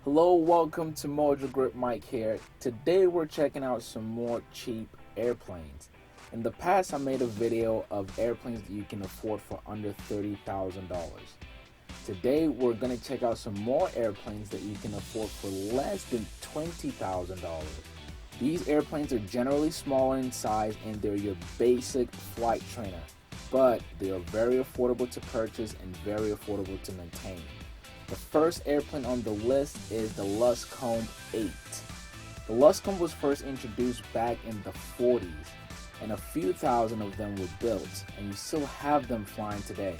Hello, welcome to Mojo Grip. Mike here. Today we're checking out some more cheap airplanes. In the past I made a video of airplanes that you can afford for under $30,000. Today we're going to check out some more airplanes that you can afford for less than $20,000. These airplanes are generally smaller in size and they're your basic flight trainer, but they are very affordable to purchase and very affordable to maintain. The first airplane on the list is the LUSCOMBE 8. The LUSCOMBE was first introduced back in the 40s, and a few thousand of them were built, and you still have them flying today.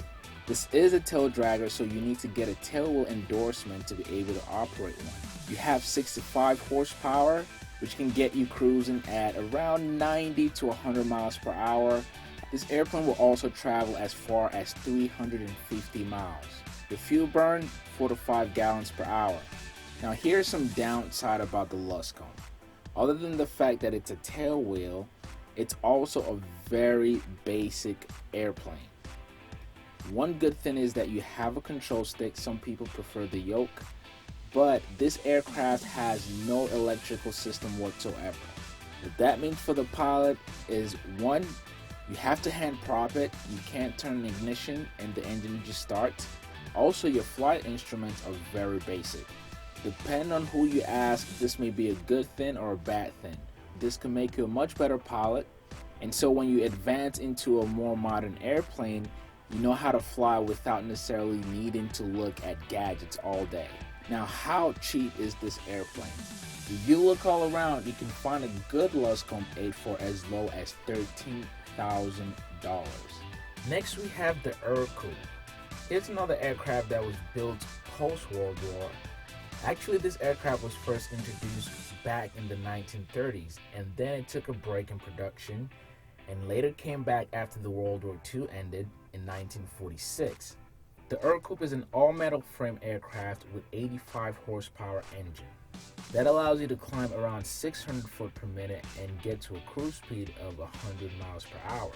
This is a tail dragger, so you need to get a tailwheel endorsement to be able to operate one. You have 65 horsepower, which can get you cruising at around 90 to 100 miles per hour. This airplane will also travel as far as 350 miles. The fuel burn 4 to 5 gallons per hour. Now here's some downside about the LUSCOMBE. Other than the fact that it's a tail wheel, it's also a very basic airplane. One good thing is that you have a control stick. Some people prefer the yoke, but this aircraft has no electrical system whatsoever. What that means for the pilot is, one, you have to hand prop it. You can't turn an ignition and the engine just starts. Also, your flight instruments are very basic. Depending on who you ask, this may be a good thing or a bad thing. This can make you a much better pilot, and so when you advance into a more modern airplane, you know how to fly without necessarily needing to look at gadgets all day. Now, how cheap is this airplane? If you look all around, you can find a good LUSCOMBE 8 for as low as $13,000. Next, we have the ERCOUPE. Here's another aircraft that was built post-World War. Actually, this aircraft was first introduced back in the 1930s, and then it took a break in production, and later came back after the World War II ended in 1946. The ERCOUPE is an all-metal frame aircraft with 85 horsepower engine. That allows you to climb around 600 foot per minute and get to a cruise speed of 100 miles per hour.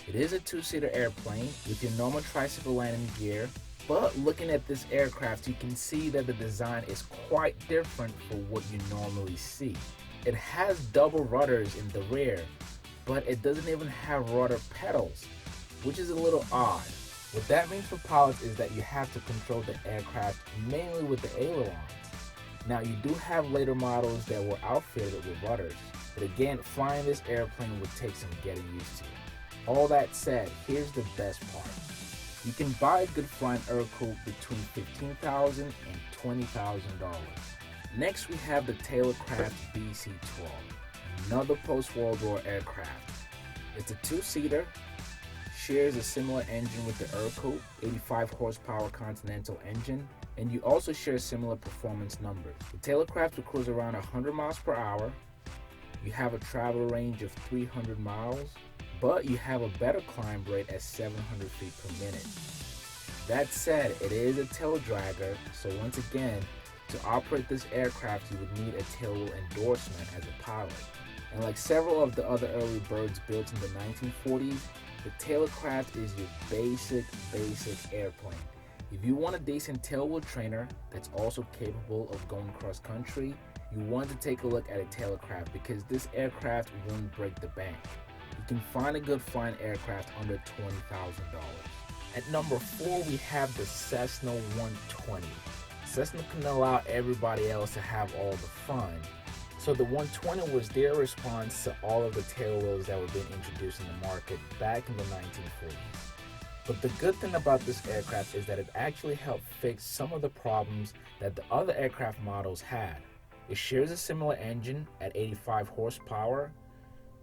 It is a two-seater airplane with your normal tricycle landing gear, but looking at this aircraft, you can see that the design is quite different from what you normally see. It has double rudders in the rear, but it doesn't even have rudder pedals, which is a little odd. What that means for pilots is that you have to control the aircraft mainly with the ailerons. Now, you do have later models that were outfitted with rudders, but again, flying this airplane would take some getting used to. All that said, here's the best part. You can buy a good flying ERCOUPE between $15,000 and $20,000. Next, we have the TAYLORCRAFT BC-12, another post-World War aircraft. It's a two-seater, shares a similar engine with the ERCOUPE, 85 horsepower Continental engine, and you also share similar performance numbers. The TAYLORCRAFT will cruise around 100 miles per hour. You have a travel range of 300 miles. But you have a better climb rate at 700 feet per minute. That said, it is a tail dragger, so once again, to operate this aircraft, you would need a tailwheel endorsement as a pilot. And like several of the other early birds built in the 1940s, the TAYLORCRAFT is your basic airplane. If you want a decent tailwheel trainer that's also capable of going cross country, you want to take a look at a TAYLORCRAFT because this aircraft won't break the bank. You can find a good flying aircraft under $20,000. At number 4, we have the Cessna 120. Cessna couldn't allow everybody else to have all the fun, so the 120 was their response to all of the tailwheels that were being introduced in the market back in the 1940s. But the good thing about this aircraft is that it actually helped fix some of the problems that the other aircraft models had. It shares a similar engine at 85 horsepower.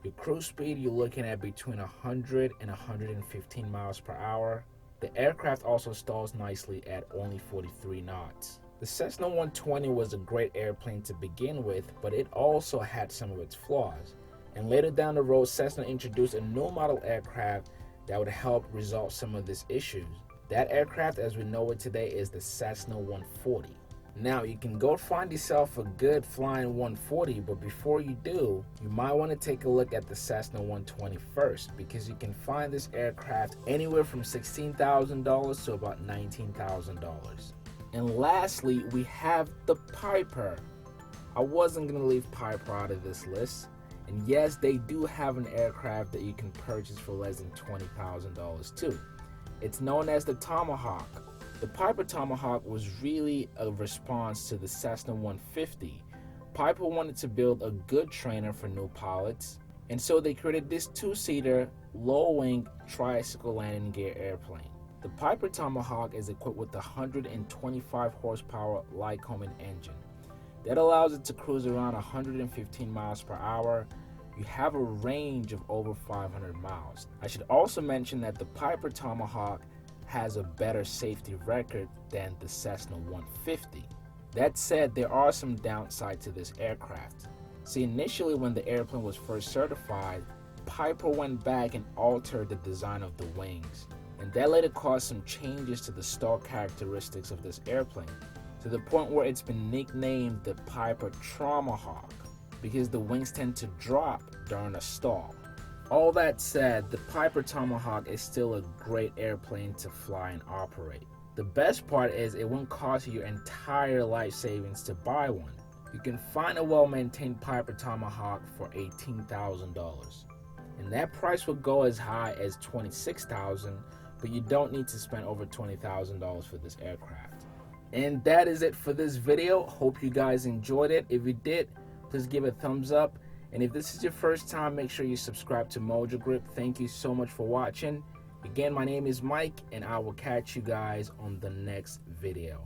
Your cruise speed, you're looking at between 100 and 115 miles per hour. The aircraft also stalls nicely at only 43 knots. The Cessna 120 was a great airplane to begin with, but it also had some of its flaws. And later down the road, Cessna introduced a new model aircraft that would help resolve some of these issues. That aircraft, as we know it today, is the Cessna 140. Now, you can go find yourself a good flying 140, but before you do, you might want to take a look at the Cessna 120 first, because you can find this aircraft anywhere from $16,000 to about $19,000. And lastly, we have the Piper. I wasn't going to leave Piper out of this list. And yes, they do have an aircraft that you can purchase for less than $20,000 too. It's known as the Tomahawk. The Piper Tomahawk was really a response to the Cessna 150. Piper wanted to build a good trainer for new pilots, and so they created this two-seater, low-wing tricycle landing gear airplane. The Piper Tomahawk is equipped with a 125 horsepower LUSCOMBE engine that allows it to cruise around 115 miles per hour. You have a range of over 500 miles. I should also mention that the Piper Tomahawk has a better safety record than the Cessna 150. That said, there are some downsides to this aircraft. See, initially when the airplane was first certified, Piper went back and altered the design of the wings, and that later caused some changes to the stall characteristics of this airplane, to the point where it's been nicknamed the Piper Tomahawk, because the wings tend to drop during a stall. All that said, the Piper Tomahawk is still a great airplane to fly and operate. The best part is it won't cost you your entire life savings to buy one. You can find a well-maintained Piper Tomahawk for $18,000. And that price will go as high as $26,000, but you don't need to spend over $20,000 for this aircraft. And that is it for this video. Hope you guys enjoyed it. If you did, please give it a thumbs up. And if this is your first time, make sure you subscribe to Mojo Grip. Thank you so much for watching. Again, my name is Mike, and I will catch you guys on the next video.